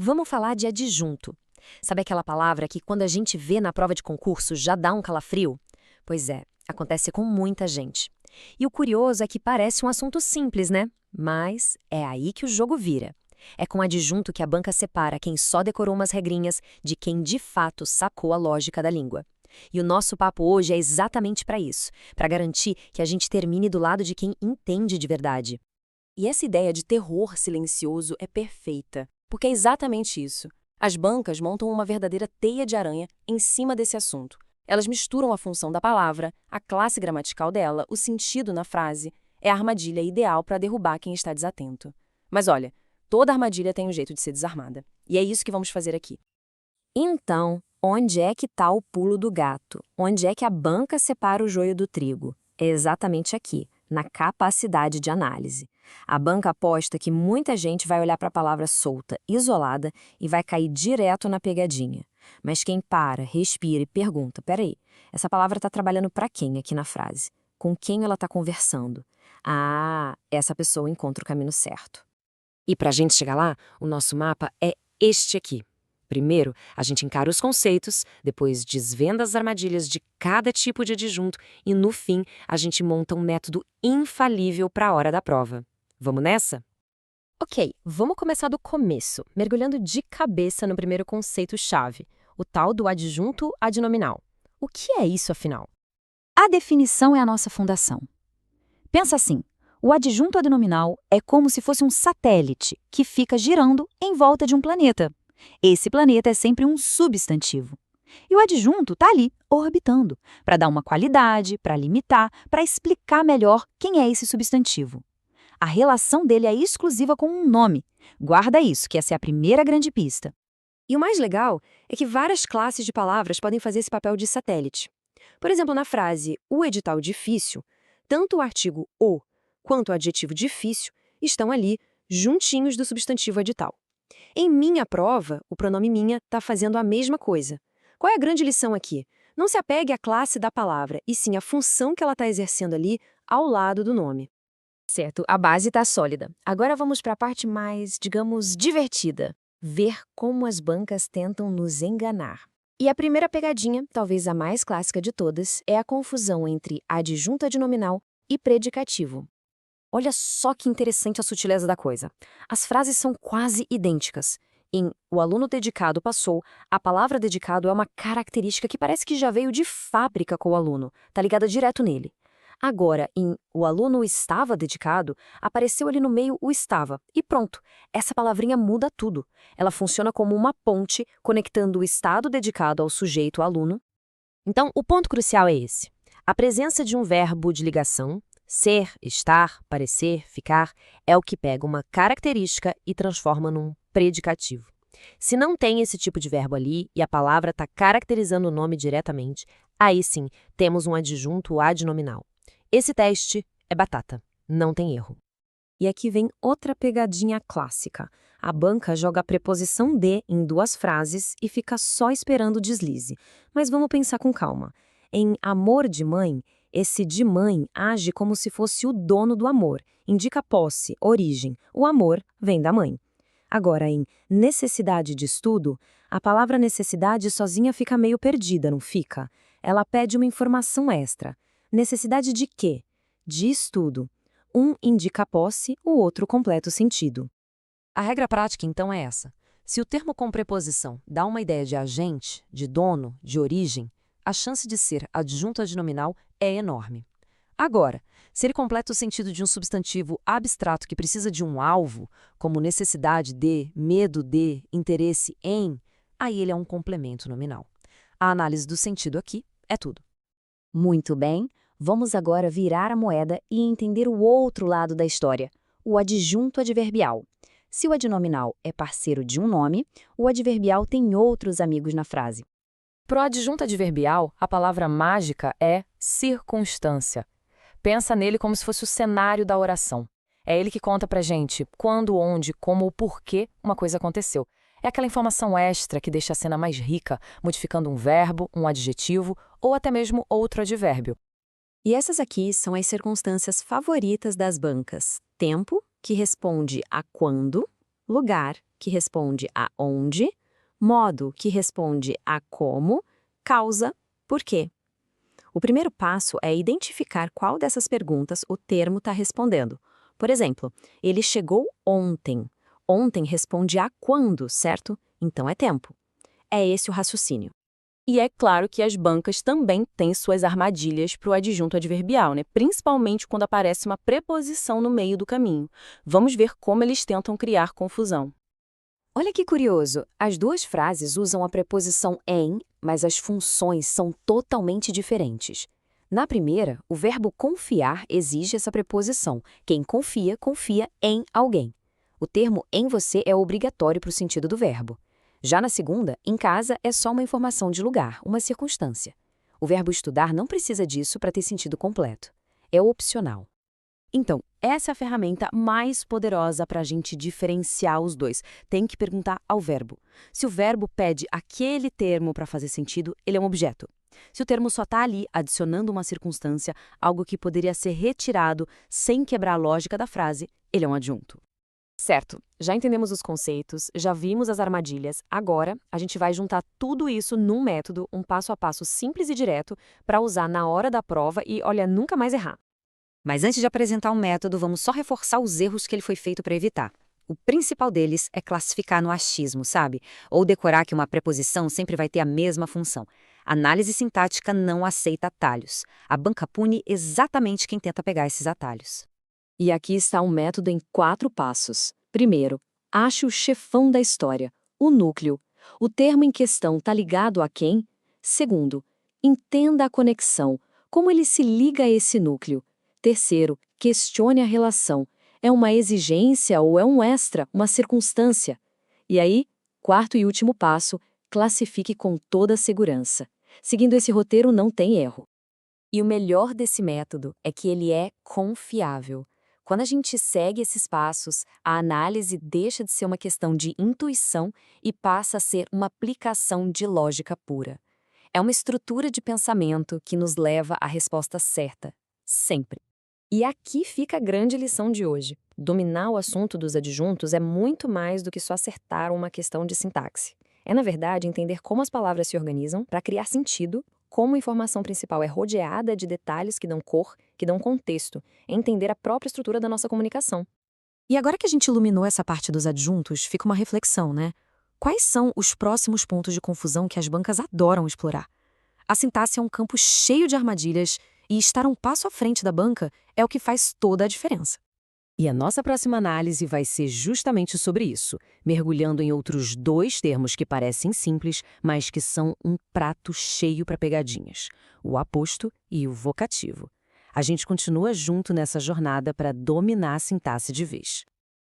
Vamos falar de adjunto. Sabe aquela palavra que quando a gente vê na prova de concurso já dá um calafrio? Pois é, acontece com muita gente. E o curioso é que parece um assunto simples, né? Mas é aí que o jogo vira. É com adjunto que a banca separa quem só decorou umas regrinhas de quem de fato sacou a lógica da língua. E o nosso papo hoje é exatamente para isso, para garantir que a gente termine do lado de quem entende de verdade. E essa ideia de terror silencioso é perfeita, porque é exatamente isso. As bancas montam uma verdadeira teia de aranha em cima desse assunto. Elas misturam a função da palavra, a classe gramatical dela, o sentido na frase. É a armadilha ideal para derrubar quem está desatento. Mas olha, toda armadilha tem um jeito de ser desarmada. E é isso que vamos fazer aqui. Então, onde é que está o pulo do gato? Onde é que a banca separa o joio do trigo? É exatamente aqui, na capacidade de análise. A banca aposta que muita gente vai olhar para a palavra solta, isolada, e vai cair direto na pegadinha. Mas quem para, respira e pergunta, peraí, essa palavra está trabalhando para quem aqui na frase? Com quem ela está conversando? Ah, essa pessoa encontra o caminho certo. E para a gente chegar lá, o nosso mapa é este aqui. Primeiro, a gente encara os conceitos, depois desvenda as armadilhas de cada tipo de adjunto e, no fim, a gente monta um método infalível para a hora da prova. Vamos nessa? Ok, vamos começar do começo, mergulhando de cabeça no primeiro conceito-chave, o tal do adjunto adnominal. O que é isso, afinal? A definição é a nossa fundação. Pensa assim, o adjunto adnominal é como se fosse um satélite que fica girando em volta de um planeta. Esse planeta é sempre um substantivo. E o adjunto está ali, orbitando, para dar uma qualidade, para limitar, para explicar melhor quem é esse substantivo. A relação dele é exclusiva com um nome. Guarda isso, que essa é a primeira grande pista. E o mais legal é que várias classes de palavras podem fazer esse papel de satélite. Por exemplo, na frase o edital difícil, tanto o artigo o quanto o adjetivo difícil estão ali, juntinhos do substantivo edital. Em minha prova, o pronome minha está fazendo a mesma coisa. Qual é a grande lição aqui? Não se apegue à classe da palavra, e sim à função que ela está exercendo ali ao lado do nome. Certo, a base está sólida. Agora vamos para a parte mais, digamos, divertida. Ver como as bancas tentam nos enganar. E a primeira pegadinha, talvez a mais clássica de todas, é a confusão entre adjunto adnominal e predicativo. Olha só que interessante a sutileza da coisa. As frases são quase idênticas. Em o aluno dedicado passou, a palavra dedicado é uma característica que parece que já veio de fábrica com o aluno, tá ligada direto nele. Agora, em o aluno estava dedicado, apareceu ali no meio o estava. E pronto, essa palavrinha muda tudo. Ela funciona como uma ponte conectando o estado dedicado ao sujeito aluno. Então, o ponto crucial é esse. A presença de um verbo de ligação, ser, estar, parecer, ficar, é o que pega uma característica e transforma num predicativo. Se não tem esse tipo de verbo ali e a palavra está caracterizando o nome diretamente, aí sim temos um adjunto adnominal. Esse teste é batata, não tem erro. E aqui vem outra pegadinha clássica. A banca joga a preposição de em duas frases e fica só esperando o deslize. Mas vamos pensar com calma. Em amor de mãe, esse de mãe age como se fosse o dono do amor, indica posse, origem. O amor vem da mãe. Agora, em necessidade de estudo, a palavra necessidade sozinha fica meio perdida, não fica? Ela pede uma informação extra. Necessidade de quê? De estudo. Um indica posse, o outro completa o sentido. A regra prática, então, é essa. Se o termo com preposição dá uma ideia de agente, de dono, de origem, a chance de ser adjunto adnominal é enorme. Agora, se ele completa o sentido de um substantivo abstrato que precisa de um alvo, como necessidade de, medo de, interesse em, aí ele é um complemento nominal. A análise do sentido aqui é tudo. Muito bem, vamos agora virar a moeda e entender o outro lado da história, o adjunto adverbial. Se o adnominal é parceiro de um nome, o adverbial tem outros amigos na frase. Pro adjunto adverbial, a palavra mágica é circunstância. Pensa nele como se fosse o cenário da oração. É ele que conta pra gente quando, onde, como ou porquê uma coisa aconteceu. É aquela informação extra que deixa a cena mais rica, modificando um verbo, um adjetivo ou até mesmo outro advérbio. E essas aqui são as circunstâncias favoritas das bancas. Tempo, que responde a quando, lugar que responde a onde, modo, que responde a como, causa, por quê. O primeiro passo é identificar qual dessas perguntas o termo está respondendo. Por exemplo, ele chegou ontem. Ontem responde a quando, certo? Então é tempo. É esse o raciocínio. E é claro que as bancas também têm suas armadilhas para o adjunto adverbial, né? Principalmente quando aparece uma preposição no meio do caminho. Vamos ver como eles tentam criar confusão. Olha que curioso, as duas frases usam a preposição em, mas as funções são totalmente diferentes. Na primeira, o verbo confiar exige essa preposição. Quem confia, confia em alguém. O termo em você é obrigatório para o sentido do verbo. Já na segunda, em casa é só uma informação de lugar, uma circunstância. O verbo estudar não precisa disso para ter sentido completo. É opcional. Então, essa é a ferramenta mais poderosa para a gente diferenciar os dois. Tem que perguntar ao verbo. Se o verbo pede aquele termo para fazer sentido, ele é um objeto. Se o termo só está ali adicionando uma circunstância, algo que poderia ser retirado sem quebrar a lógica da frase, ele é um adjunto. Certo, já entendemos os conceitos, já vimos as armadilhas, agora a gente vai juntar tudo isso num método, um passo a passo simples e direto, para usar na hora da prova e, olha, nunca mais errar. Mas antes de apresentar o método, vamos só reforçar os erros que ele foi feito para evitar. O principal deles é classificar no achismo, sabe? Ou decorar que uma preposição sempre vai ter a mesma função. Análise sintática não aceita atalhos. A banca pune exatamente quem tenta pegar esses atalhos. E aqui está um método em 4 passos. Primeiro, ache o chefão da história, o núcleo. O termo em questão está ligado a quem? Segundo, entenda a conexão, como ele se liga a esse núcleo. Terceiro, questione a relação. É uma exigência ou é um extra, uma circunstância? E aí, quarto e último passo, classifique com toda a segurança. Seguindo esse roteiro não tem erro. E o melhor desse método é que ele é confiável. Quando a gente segue esses passos, a análise deixa de ser uma questão de intuição e passa a ser uma aplicação de lógica pura. É uma estrutura de pensamento que nos leva à resposta certa, sempre. E aqui fica a grande lição de hoje. Dominar o assunto dos adjuntos é muito mais do que só acertar uma questão de sintaxe. É, na verdade, entender como as palavras se organizam para criar sentido, como a informação principal é rodeada de detalhes que dão cor, que dão contexto, é entender a própria estrutura da nossa comunicação. E agora que a gente iluminou essa parte dos adjuntos, fica uma reflexão, né? Quais são os próximos pontos de confusão que as bancas adoram explorar? A sintaxe é um campo cheio de armadilhas e estar um passo à frente da banca é o que faz toda a diferença. E a nossa próxima análise vai ser justamente sobre isso, mergulhando em outros 2 termos que parecem simples, mas que são um prato cheio para pegadinhas: o aposto e o vocativo. A gente continua junto nessa jornada para dominar a sintaxe de vez.